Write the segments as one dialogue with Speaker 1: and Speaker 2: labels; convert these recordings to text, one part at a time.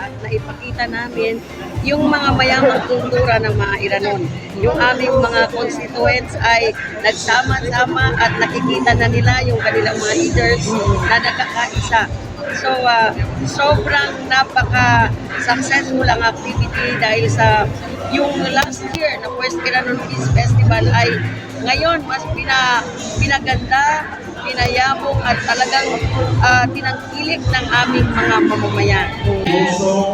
Speaker 1: at naipakita namin yung mga mayamang kultura ng mga Iranon. Yung aming mga constituents ay nagsama-sama at nakikita na nila yung kanilang mga leaders na nagkakaisa. So, sobrang napaka-successful ang activity dahil sa yung last year na First Iranon Peace Festival ay ngayon mas pinaganda, pinayabong at talagang tinangkilik ng aming mga mamamayan.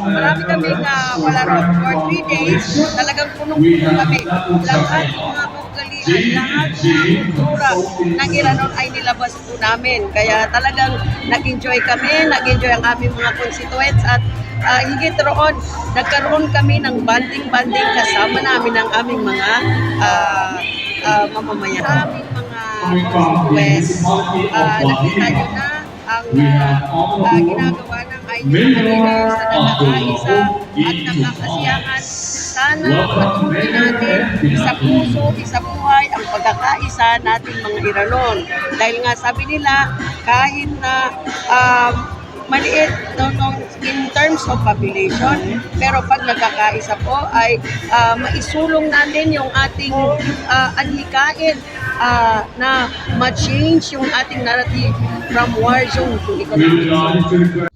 Speaker 1: Marami kaming palaro for 3 days, talagang punong-puno kami. Lahat ng mga kaugalian, lahat ng mga kultura ng Iranon ay nilabas po namin. Kaya talagang nag-enjoy kami, nag-enjoy ang aming mga constituents at higit roon, nagkaroon kami ng banding-banding kasama namin ang aming mga mamamayan. Sa aming mga constituents, nakita nyo na ang ginagawa ng IDP leaders na nakakaisa at nakakasiyahan. Sana patuloy natin sa puso, sa buhay ang pagkakaisa natin mga Iranon. Dahil nga sabi nila, kahit na maliit in terms of population, pero pag nagkakaisa po ay maisulong natin yung ating adhikain na ma-change yung ating narrative from war zone to economic zone.